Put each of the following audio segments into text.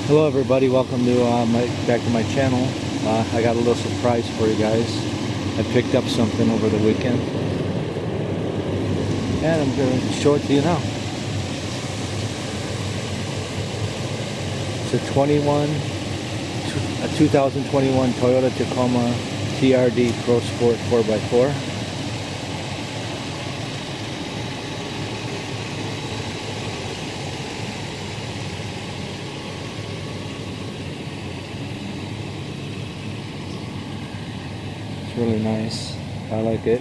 Hello everybody, welcome to back to my channel. I got a little surprise for you guys. I picked up something over the weekend and I'm going to show it to you now. It's a 2021 Toyota Tacoma TRD Pro Sport 4x4. Really nice. I like it.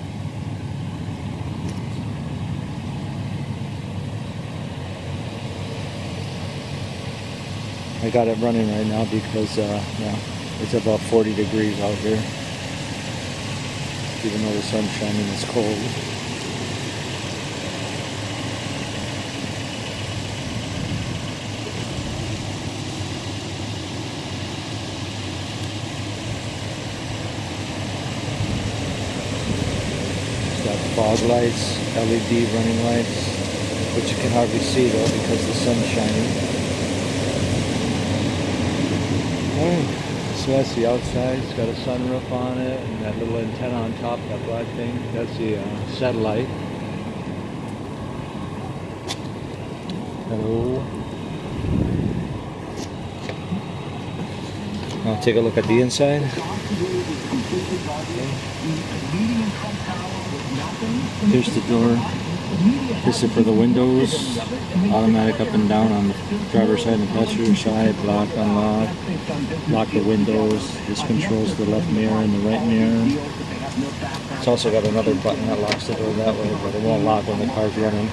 I got it running right now because it's about 40 degrees out here. Even though the sun's shining, it's cold. Got fog lights, LED running lights, which you can hardly see though because the sun's shining. Alright, so that's the outside. It's got a sunroof on it and that little antenna on top, that black thing. That's the satellite. Hello. I'll take a look at the inside. Here's the door. This is for the windows. Automatic up and down on the driver's side and passenger side. Lock, unlock. Lock the windows. This controls the left mirror and the right mirror. It's also got another button that locks the door that way, but it won't lock when the car's running.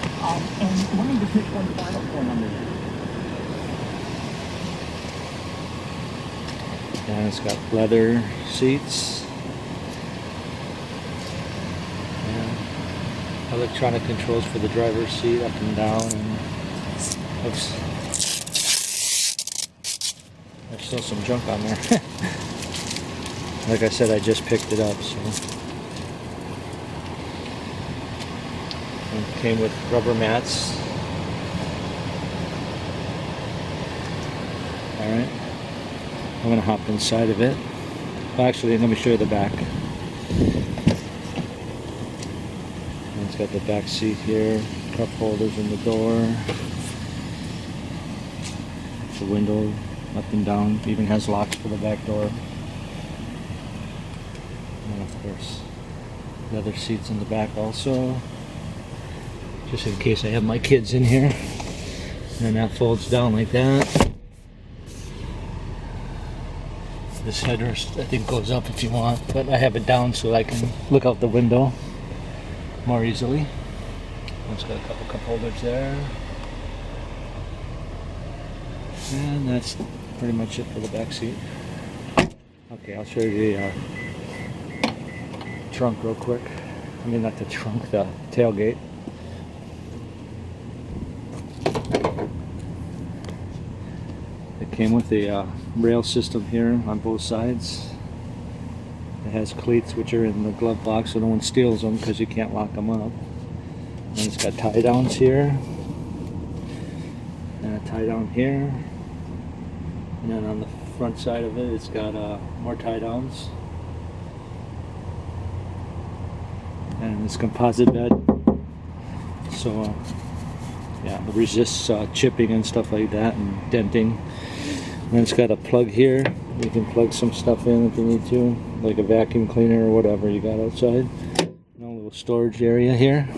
And it's got leather seats. Electronic controls for the driver's seat, up and down, and oops, there's still some junk on there. Like I said, I just picked it up, so it came with rubber mats. Alright, I'm gonna hop inside of it. Well, actually, let me show you the back. It's got the back seat here, cup holders in the door, the window up and down, even has locks for the back door, and of course leather seats in the back also, just in case I have my kids in here. And that folds down like that. This headrest I think goes up if you want, but I have it down so I can look out the window more easily. It's got a couple cup holders there. And that's pretty much it for the back seat. Okay, I'll show you the trunk real quick. I mean, not the trunk, the tailgate. It came with a rail system here on both sides. It has cleats which are in the glove box so no one steals them because you can't lock them up. And it's got tie downs here. And a tie down here. And then on the front side of it, it's got more tie downs. And this composite bed. So, yeah, it resists chipping and stuff like that and denting. And then it's got a plug here. You can plug some stuff in if you need to, like a vacuum cleaner or whatever you got outside. And a little storage area here.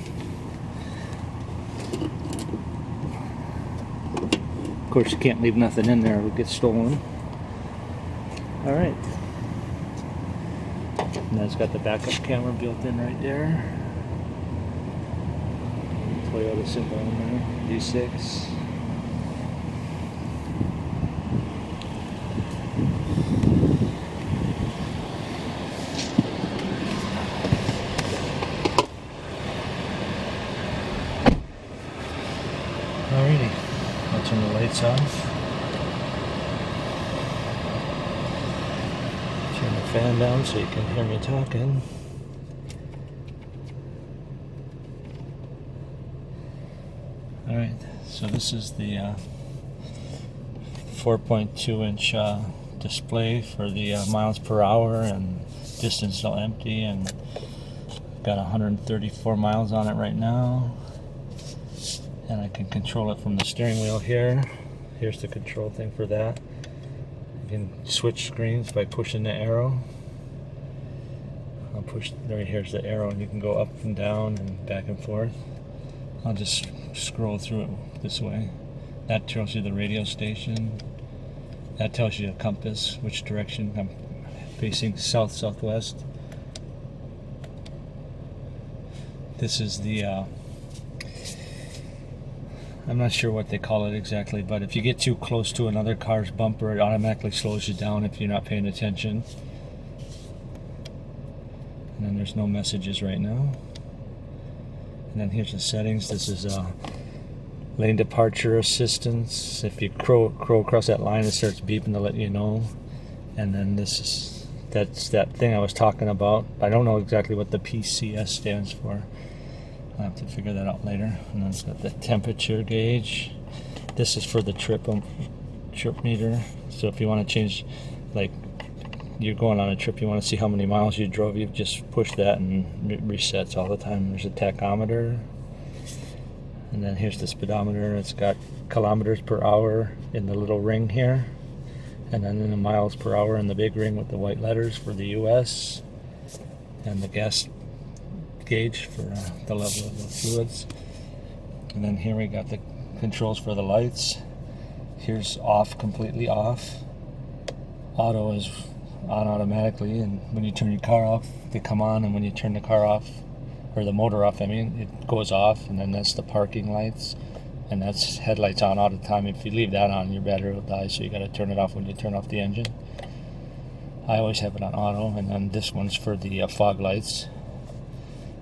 Of course, you can't leave nothing in there; it'll get stolen. All right. And that's got the backup camera built in right there. Toyota symbol in there, D6. Alrighty, I'll turn the lights off. Turn the fan down so you can hear me talking. Alright, so this is the 4.2-inch display for the miles per hour and distance till empty, and got 134 miles on it right now. And I can control it from the steering wheel here. Here's the control thing for that. You can switch screens by pushing the arrow. I'll push, right here's the arrow, and you can go up and down and back and forth. I'll just scroll through it this way. That tells you the radio station. That tells you a compass, which direction I'm facing, south, southwest. This is the, I'm not sure what they call it exactly, but if you get too close to another car's bumper, it automatically slows you down if you're not paying attention. And then there's no messages right now. And then here's the settings. This is lane departure assistance. If you crow across that line, it starts beeping to let you know. And then that's that thing I was talking about. I don't know exactly what the PCS stands for. I'll have to figure that out later. And then it's got the temperature gauge. This is for the trip meter. So if you want to change, like you're going on a trip, you want to see how many miles you drove, you just push that and it resets all the time. There's a tachometer. And then here's the speedometer. It's got kilometers per hour in the little ring here. And then in the miles per hour in the big ring with the white letters for the US. And the gas gauge for the level of the fluids. And then here we got the controls for the lights. Here's off, completely off. Auto is on automatically, and when you turn your car off, they come on, and when you turn the car off, or the motor off, I mean, it goes off. And then that's the parking lights, and that's headlights on all the time. If you leave that on, your battery will die, so you got to turn it off when you turn off the engine. I always have it on auto. And then this one's for the fog lights,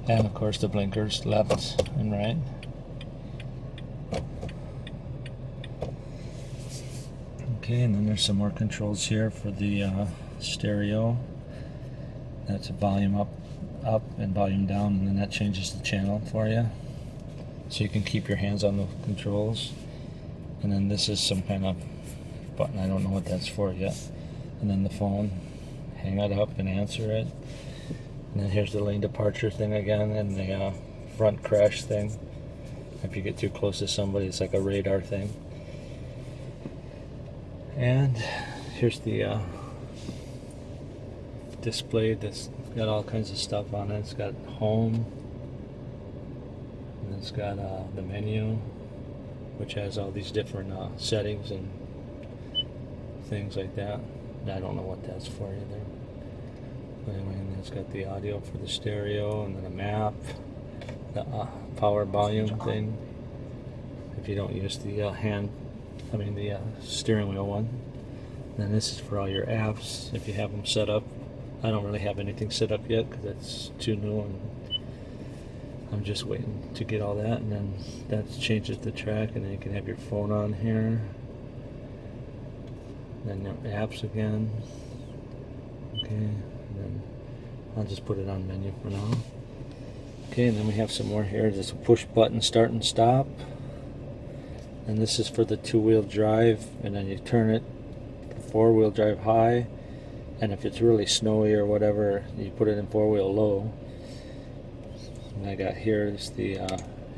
and of course the blinkers left and right. Okay, and then there's some more controls here for the stereo. That's a volume up and volume down, and then that changes the channel for you, so you can keep your hands on the controls. And then this is some kind of button, I don't know what that's for yet. And then the phone, hang it up and answer it. And then here's the lane departure thing again, and the front crash thing. If you get too close to somebody, it's like a radar thing. And here's the display that's got all kinds of stuff on it. It's got home, and it's got the menu, which has all these different settings and things like that. I don't know what that's for either. But anyway, and it's got the audio for the stereo, and then a map, the power volume thing, if you don't use the the steering wheel one. Then this is for all your apps, if you have them set up. I don't really have anything set up yet because that's too new, and I'm just waiting to get all that. And then that changes the track, and then you can have your phone on here. Then your apps again. Okay, and then I'll just put it on menu for now. Okay, and then we have some more here. There's a push button start and stop. And this is for the two-wheel drive, and then you turn it four-wheel drive high, and if it's really snowy or whatever, you put it in four-wheel low. And I got here is the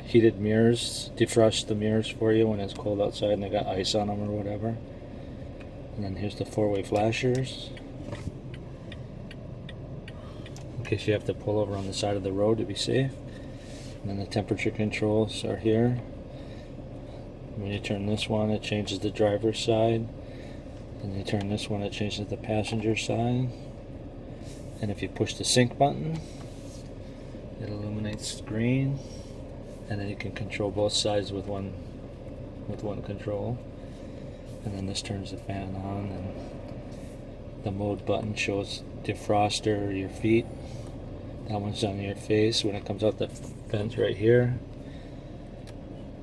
heated mirrors, defrost the mirrors for you when it's cold outside and they got ice on them or whatever. And then here's the four-way flashers, in case you have to pull over on the side of the road to be safe. And then the temperature controls are here. When you turn this one, it changes the driver's side. And you turn this one, it changes the passenger side. And if you push the sync button, it illuminates green. And then you can control both sides with one control. And then this turns the fan on, and the mode button shows defroster, your feet. That one's on your face when it comes out the vents right here.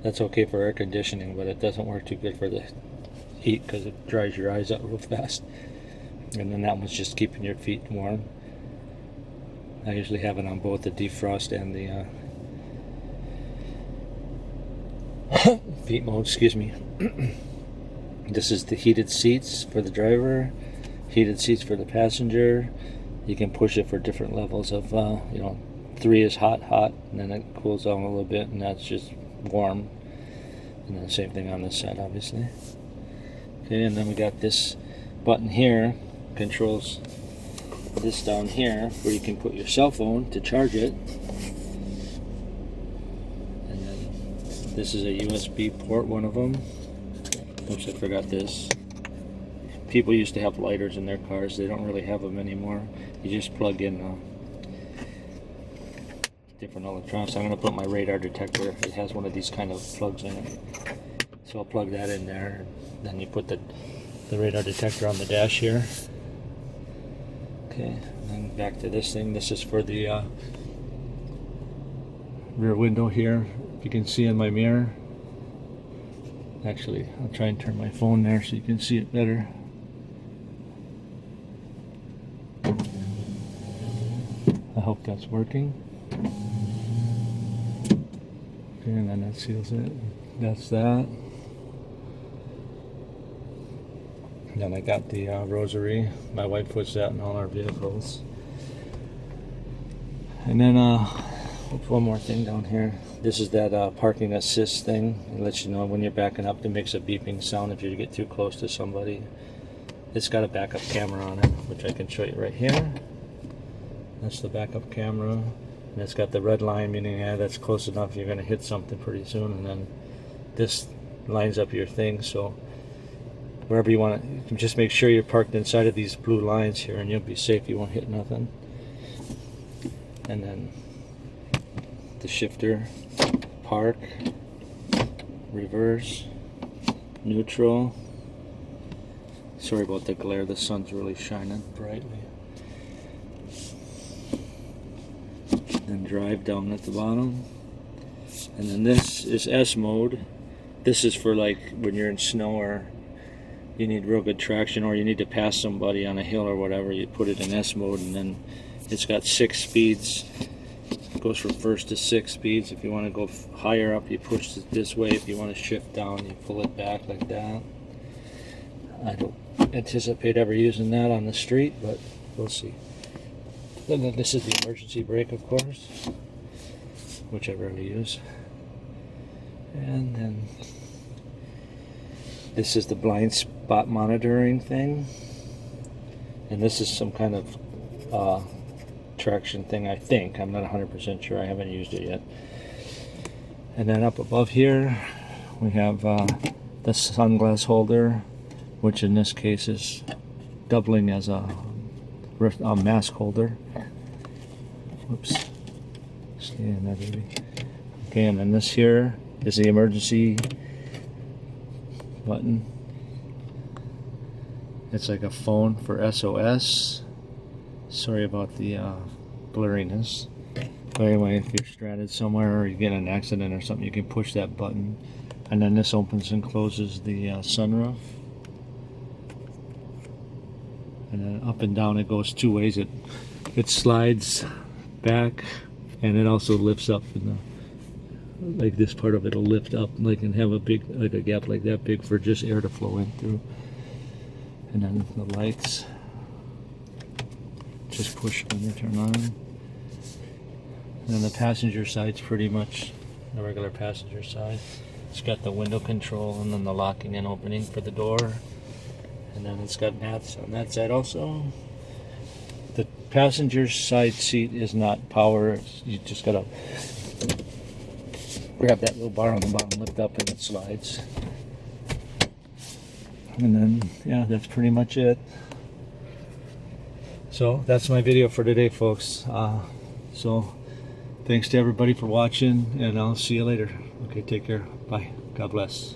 That's okay for air conditioning, but it doesn't work too good for the heat because it dries your eyes out real fast. And then that one's just keeping your feet warm. I usually have it on both the defrost and the feet mode, excuse me. This is the heated seats for the driver, heated seats for the passenger. You can push it for different levels of, 3 is hot, and then it cools down a little bit, and that's just warm. And then same thing on this side, obviously. Okay, and then we got this button here, controls this down here, where you can put your cell phone to charge it. And then this is a USB port, one of them. Oops, I forgot this. People used to have lighters in their cars. They don't really have them anymore. You just plug in different electronics. I'm going to put my radar detector. It has one of these kind of plugs in it. So I'll plug that in there. Then you put the radar detector on the dash here. Okay, and then back to this thing. This is for the rear window here. If you can see in my mirror. Actually, I'll try and turn my phone there so you can see it better. I hope that's working. Okay, and then that seals it. That's that. Then I got the rosary. My wife puts that in all our vehicles. And then one more thing down here. This is that parking assist thing. It lets you know when you're backing up. It makes a beeping sound if you get too close to somebody. It's got a backup camera on it, which I can show you right here. That's the backup camera. And it's got the red line, meaning that's close enough, you're going to hit something pretty soon. And then this lines up your thing, so wherever you want it, you can just make sure you're parked inside of these blue lines here, and you'll be safe. You won't hit nothing. And then the shifter, park, reverse, neutral. Sorry about the glare, the sun's really shining brightly. Then drive down at the bottom. And then this is S mode. This is for like when you're in snow or you need real good traction, or you need to pass somebody on a hill or whatever. You put it in S mode, and then it's got 6 speeds. It goes from 1st to 6 speeds. If you want to go higher up, you push it this way. If you want to shift down, you pull it back like that. I don't anticipate ever using that on the street, but we'll see. And then this is the emergency brake, of course, which I rarely use. And then this is the blind spot monitoring thing. And this is some kind of traction thing, I think. I'm not 100% sure. I haven't used it yet. And then up above here, we have the sunglass holder, which in this case is doubling as a mask holder. Whoops. Stay in that, baby. Okay, and then this here is the emergency button. It's like a phone for SOS. Sorry about the blurriness. But anyway, if you're stranded somewhere or you get in an accident or something, you can push that button. And then this opens and closes the sunroof. And then up and down it goes 2 ways. It slides back, and it also lifts up in the, like this part of it will lift up, like, and have a big, like a gap like that big for just air to flow in through. And then the lights just push when they turn on. And then the passenger side's pretty much the regular passenger side. It's got the window control and then the locking and opening for the door. And then it's got mats on that side also. The passenger side seat is not power. You just gotta grab that little bar on the bottom, lift up, and it slides. And then, yeah, that's pretty much it. So that's my video for today, folks. So thanks to everybody for watching, and I'll see you later. Okay, take care. Bye. God bless.